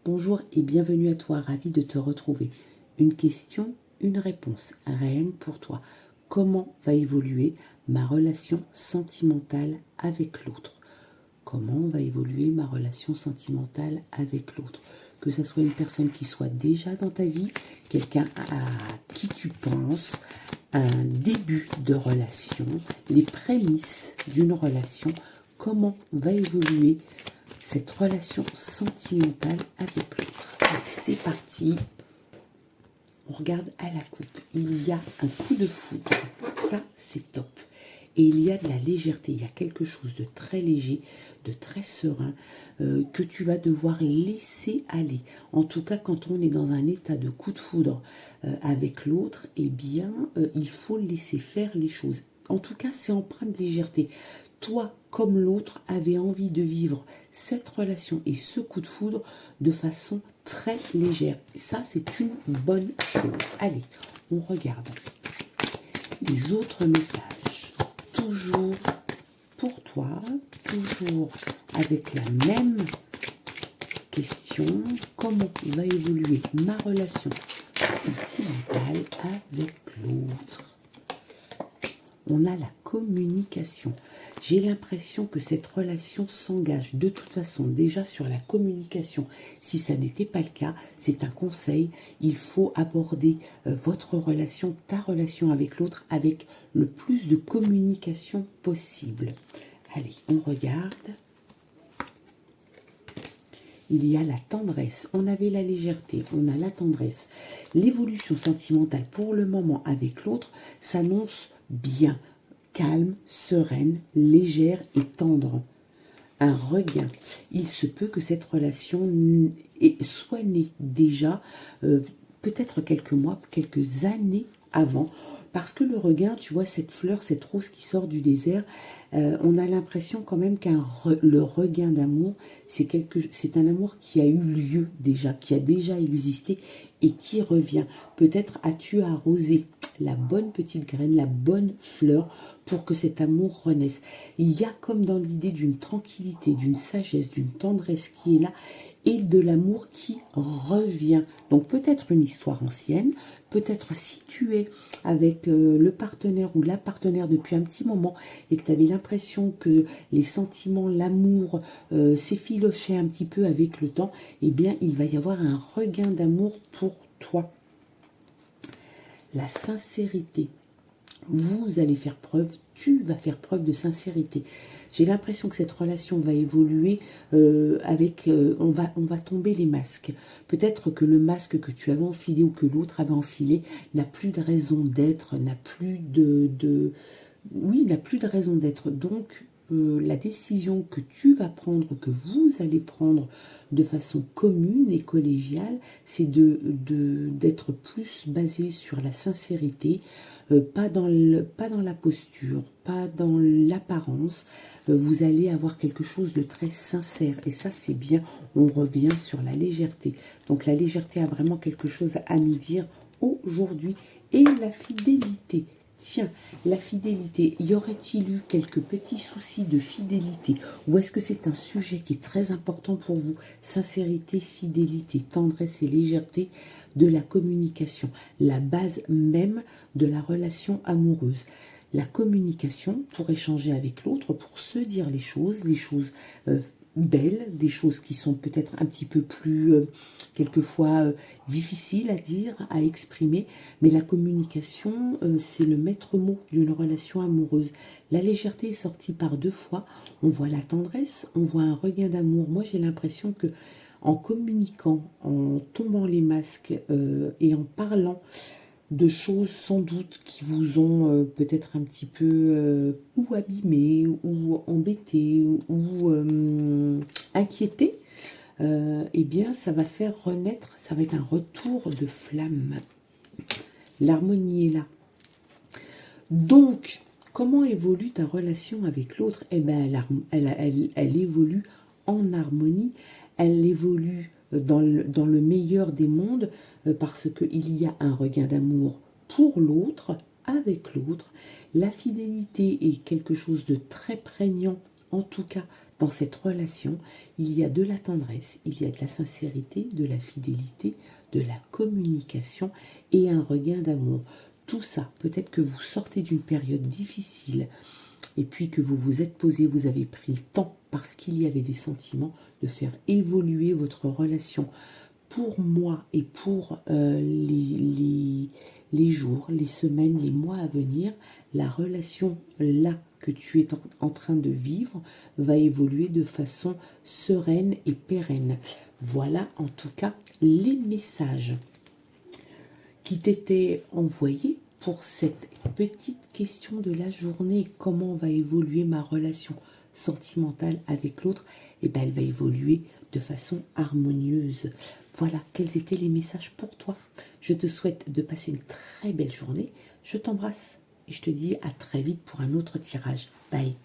Bonjour et bienvenue à toi, ravi de te retrouver. Une question, une réponse, rien que pour toi. Comment va évoluer ma relation sentimentale avec l'autre? Comment va évoluer ma relation sentimentale avec l'autre? Que ce soit une personne qui soit déjà dans ta vie, quelqu'un à qui tu penses, un début de relation, les prémices d'une relation, comment va évoluer cette relation sentimentale avec l'autre. Allez, c'est parti. On regarde à la coupe. Il y a un coup de foudre. Ça, c'est top. Et il y a de la légèreté. Il y a quelque chose de très léger, de très serein, que tu vas devoir laisser aller. En tout cas, quand on est dans un état de coup de foudre avec l'autre, eh bien, il faut laisser faire les choses. En tout cas, c'est empreint de légèreté. Toi, comme l'autre, avait envie de vivre cette relation et ce coup de foudre de façon très légère. Ça, c'est une bonne chose. Allez, on regarde les autres messages. Toujours pour toi, toujours avec la même question. Comment va évoluer ma relation sentimentale avec l'autre? On a la communication. J'ai l'impression que cette relation s'engage de toute façon déjà sur la communication. Si ça n'était pas le cas, c'est un conseil. Il faut aborder votre relation, ta relation avec l'autre, avec le plus de communication possible. Allez, on regarde. Il y a la tendresse, on avait la légèreté, on a la tendresse. L'évolution sentimentale pour le moment avec l'autre s'annonce bien, calme, sereine, légère et tendre. Un regain. Il se peut que cette relation soit née déjà, peut-être quelques mois, quelques années avant. Parce que le regain, tu vois, cette fleur, cette rose qui sort du désert, on a l'impression quand même le regain d'amour, c'est un amour qui a eu lieu déjà, qui a déjà existé et qui revient. Peut-être as-tu arrosé la bonne petite graine, la bonne fleur pour que cet amour renaisse. Il y a comme dans l'idée d'une tranquillité, d'une sagesse, d'une tendresse qui est là et de l'amour qui revient. Donc peut-être une histoire ancienne, peut-être si tu es avec le partenaire ou la partenaire depuis un petit moment et que tu avais l'impression que les sentiments, l'amour s'effilochaient un petit peu avec le temps, eh bien il va y avoir un regain d'amour pour toi. La sincérité. Vous allez faire preuve, tu vas faire preuve de sincérité. J'ai l'impression que cette relation va évoluer on va tomber les masques. Peut-être que le masque que tu avais enfilé ou que l'autre avait enfilé n'a plus de raison d'être, n'a plus n'a plus de raison d'être. Donc, la décision que tu vas prendre, que vous allez prendre de façon commune et collégiale, c'est d'être plus basé sur la sincérité, pas dans la posture, pas dans l'apparence. Vous allez avoir quelque chose de très sincère et ça c'est bien. On revient sur la légèreté. Donc la légèreté a vraiment quelque chose à nous dire aujourd'hui. Et la fidélité. Tiens, la fidélité, y aurait-il eu quelques petits soucis de fidélité? Ou est-ce que c'est un sujet qui est très important pour vous? Sincérité, fidélité, tendresse et légèreté de la communication, la base même de la relation amoureuse. La communication pour échanger avec l'autre, pour se dire les choses belles, des choses qui sont peut-être un petit peu plus, quelquefois, difficiles à dire, à exprimer, mais la communication, c'est le maître mot d'une relation amoureuse. La légèreté est sortie par 2 fois, on voit la tendresse, on voit un regain d'amour. Moi, j'ai l'impression que en communiquant, en tombant les masques et en parlant de choses sans doute qui vous ont peut-être un petit peu ou abîmé, ou embêté, ou inquiété, eh bien ça va faire renaître, ça va être un retour de flamme. L'harmonie est là. Donc, comment évolue ta relation avec l'autre? Eh bien, elle évolue en harmonie, elle évolue dans le meilleur des mondes, parce qu'il y a un regain d'amour pour l'autre, avec l'autre. La fidélité est quelque chose de très prégnant En tout cas, dans cette relation, il y a de la tendresse, il y a de la sincérité, de la fidélité, de la communication et un regain d'amour. Tout ça, peut-être que vous sortez d'une période difficile et puis que vous vous êtes posé, vous avez pris le temps, parce qu'il y avait des sentiments, de faire évoluer votre relation. Pour moi et pour les jours, les semaines, les mois à venir, la relation là que tu es en train de vivre va évoluer de façon sereine et pérenne. Voilà en tout cas les messages qui t'étaient envoyés pour cette petite question de la journée. Comment va évoluer ma relation sentimentale avec l'autre? Eh bien, elle va évoluer de façon harmonieuse. Voilà, quels étaient les messages pour toi. Je te souhaite de passer une très belle journée. Je t'embrasse et je te dis à très vite pour un autre tirage. Bye.